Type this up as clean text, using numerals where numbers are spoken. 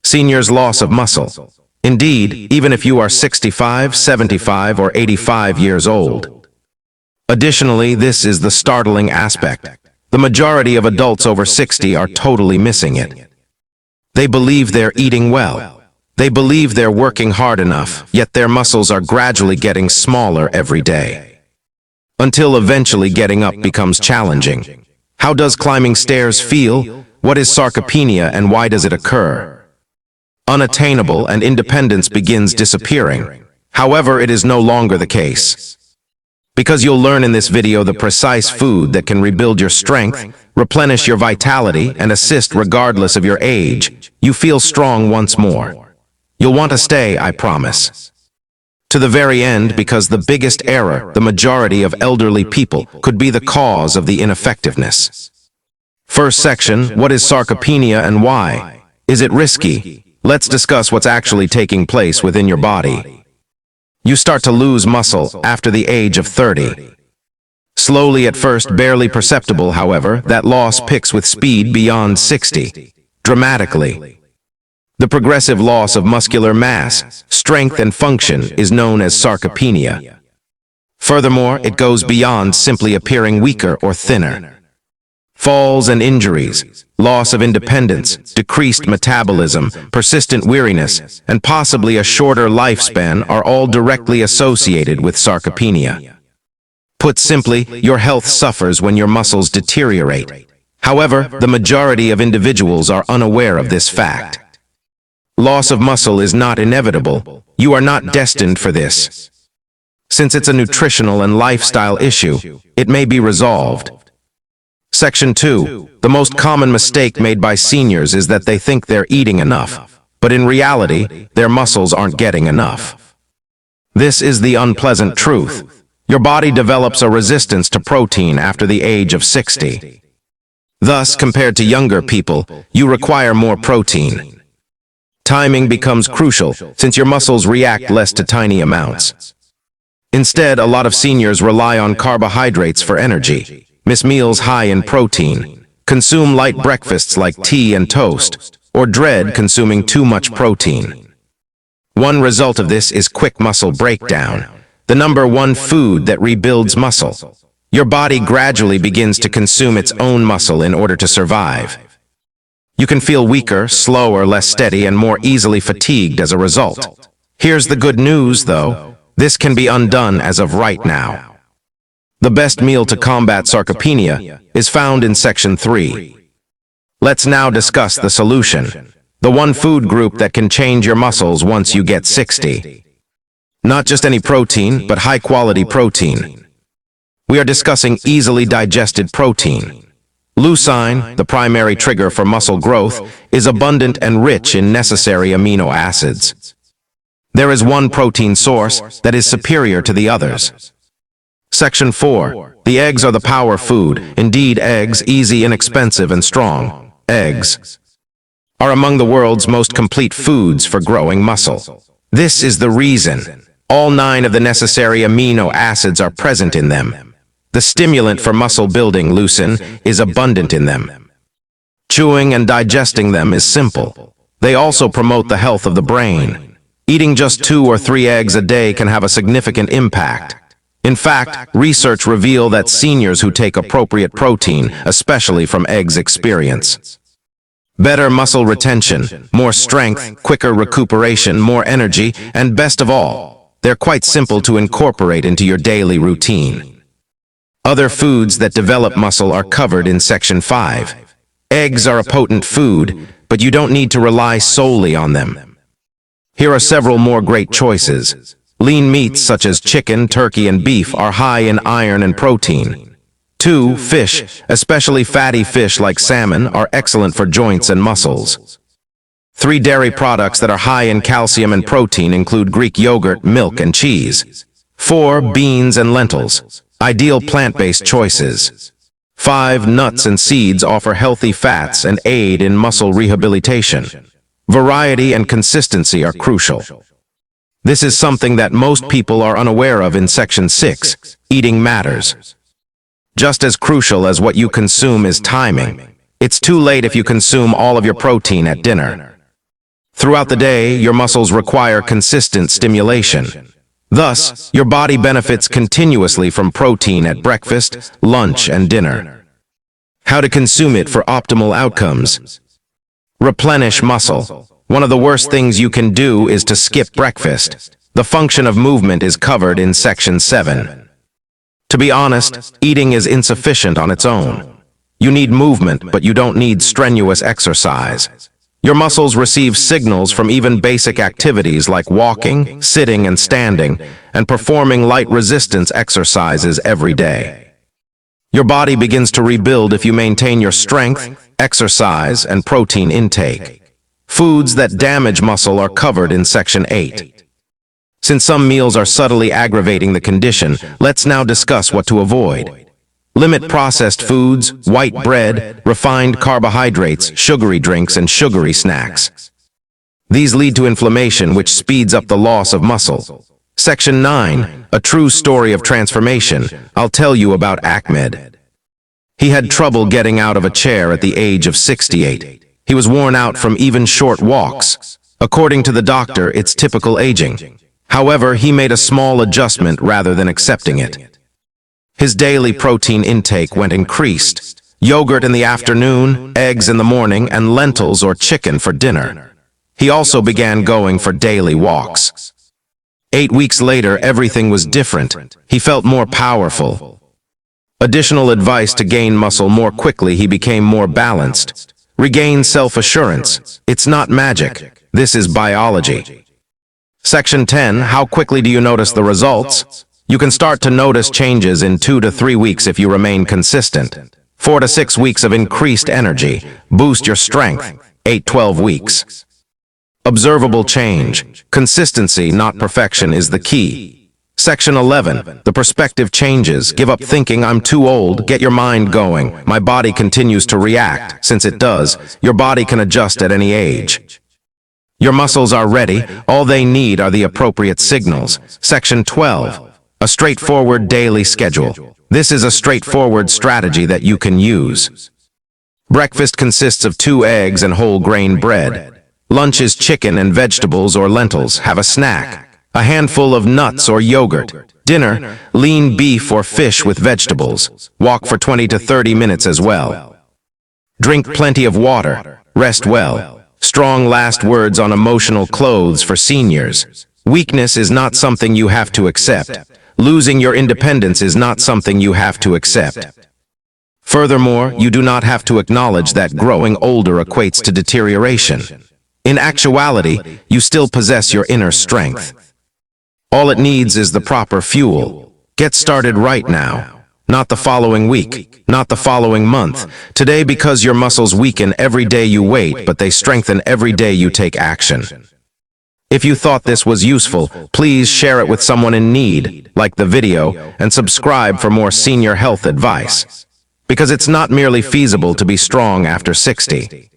Seniors' loss of muscle. Indeed, even if you are 65, 75, or 85 years old. Additionally, this is the startling aspect. The majority of adults over 60 are totally missing it. They believe they're eating well. They believe they're working hard enough, yet their muscles are gradually getting smaller every day. Until eventually getting up becomes challenging. How does climbing stairs feel? What is sarcopenia and why does it occur? Unattainable and independence begins disappearing. However, it is no longer the case. Because you'll learn in this video the precise food that can rebuild your strength, replenish your vitality, and assist regardless of your age, you feel strong once more. You'll want to stay, I promise. To the very end, because the biggest error, the majority of elderly people, could be the cause of the ineffectiveness. First section, what is sarcopenia and why? Is it risky? Let's discuss what's actually taking place within your body. You start to lose muscle after the age of 30. Slowly at first, barely perceptible, however, that loss picks with speed beyond 60. Dramatically. The progressive loss of muscular mass, strength, and function is known as sarcopenia. Furthermore, it goes beyond simply appearing weaker or thinner. Falls and injuries, loss of independence, decreased metabolism, persistent weariness, and possibly a shorter lifespan are all directly associated with sarcopenia. Put simply, your health suffers when your muscles deteriorate. However, the majority of individuals are unaware of this fact. Loss of muscle is not inevitable. You are not destined for this. Since it's a nutritional and lifestyle issue, it may be resolved. Section 2. The most common mistake made by seniors is that they think they're eating enough, but in reality, their muscles aren't getting enough. This is the unpleasant truth. Your body develops a resistance to protein after the age of 60. Thus, compared to younger people, you require more protein. Timing becomes crucial, since your muscles react less to tiny amounts. Instead, a lot of seniors rely on carbohydrates for energy. Miss meals high in protein, consume light breakfasts like tea and toast, or dread consuming too much protein. One result of this is quick muscle breakdown, the number one food that rebuilds muscle. Your body gradually begins to consume its own muscle in order to survive. You can feel weaker, slower, less steady, and more easily fatigued as a result. Here's the good news, though. This can be undone as of right now. The best meal to combat sarcopenia is found in Section 3. Let's now discuss the solution, the one food group that can change your muscles once you get 60. Not just any protein, but high-quality protein. We are discussing easily digested protein. Leucine, the primary trigger for muscle growth, is abundant and rich in necessary amino acids. There is one protein source that is superior to the others. Section 4. The eggs are the power food. Indeed, eggs, easy, inexpensive, and strong. Eggs are among the world's most complete foods for growing muscle. This is the reason. All 9 of the necessary amino acids are present in them. The stimulant for muscle building, leucine, is abundant in them. Chewing and digesting them is simple. They also promote the health of the brain. Eating just 2 or 3 eggs a day can have a significant impact. In fact, research reveals that seniors who take appropriate protein, especially from eggs, experience better muscle retention, more strength, quicker recuperation, more energy, and best of all, they're quite simple to incorporate into your daily routine. Other foods that develop muscle are covered in Section 5. Eggs are a potent food, but you don't need to rely solely on them. Here are several more great choices. Lean meats such as chicken, turkey, and beef are high in iron and protein. 2. Fish, especially fatty fish like salmon, are excellent for joints and muscles. 3. Dairy products that are high in calcium and protein include Greek yogurt, milk, and cheese. 4. Beans and lentils, ideal plant-based choices. 5. Nuts and seeds offer healthy fats and aid in muscle rehabilitation. Variety and consistency are crucial. This is something that most people are unaware of in Section 6. Eating matters. Just as crucial as what you consume is timing. It's too late if you consume all of your protein at dinner. Throughout the day, your muscles require consistent stimulation. Thus, your body benefits continuously from protein at breakfast, lunch, and dinner. How to consume it for optimal outcomes. Replenish muscle. One of the worst things you can do is to skip breakfast. The function of movement is covered in Section 7. To be honest, eating is insufficient on its own. You need movement, but you don't need strenuous exercise. Your muscles receive signals from even basic activities like walking, sitting, and standing, and performing light resistance exercises every day. Your body begins to rebuild if you maintain your strength, exercise, and protein intake. Foods that damage muscle are covered in Section 8. Since some meals are subtly aggravating the condition, let's now discuss what to avoid. Limit processed foods, white bread, refined carbohydrates, sugary drinks, and sugary snacks. These lead to inflammation, which speeds up the loss of muscle. Section 9, a true story of transformation. I'll tell you about Ahmed. He had trouble getting out of a chair at the age of 68. He was worn out from even short walks. According to the doctor, it's typical aging. However, he made a small adjustment rather than accepting it. His daily protein intake went increased. Yogurt in the afternoon, eggs in the morning, and lentils or chicken for dinner. He also began going for daily walks. 8 weeks later, everything was different. He felt more powerful. Additional advice to gain muscle more quickly: he became more balanced. Regain self-assurance. It's not magic. This is biology. Section 10, how quickly do you notice the results? You can start to notice changes in 2 to 3 weeks if you remain consistent. 4 to 6 weeks of increased energy. Boost your strength. 8-12 weeks. Observable change. Consistency, not perfection, is the key. Section 11, the perspective changes. Give up thinking I'm too old. Get your mind going. My body continues to react. Since it does, your body can adjust at any age. Your muscles are ready. All they need are the appropriate signals. Section 12, a straightforward daily schedule. This is a straightforward strategy that you can use. Breakfast consists of 2 eggs and whole grain bread. Lunch is chicken and vegetables or lentils. Have a snack. A handful of nuts or yogurt. Dinner, lean beef or fish with vegetables. Walk for 20 to 30 minutes as well. Drink plenty of water. Rest well. Strong last words on emotional clothes for seniors. Weakness is not something you have to accept. Losing your independence is not something you have to accept. Furthermore, you do not have to acknowledge that growing older equates to deterioration. In actuality, you still possess your inner strength. All it needs is the proper fuel. Get started right now. Not the following week, not the following month. Today, because your muscles weaken every day you wait, but they strengthen every day you take action. If you thought this was useful, please share it with someone in need, like the video, and subscribe for more senior health advice. Because it's not merely feasible to be strong after 60.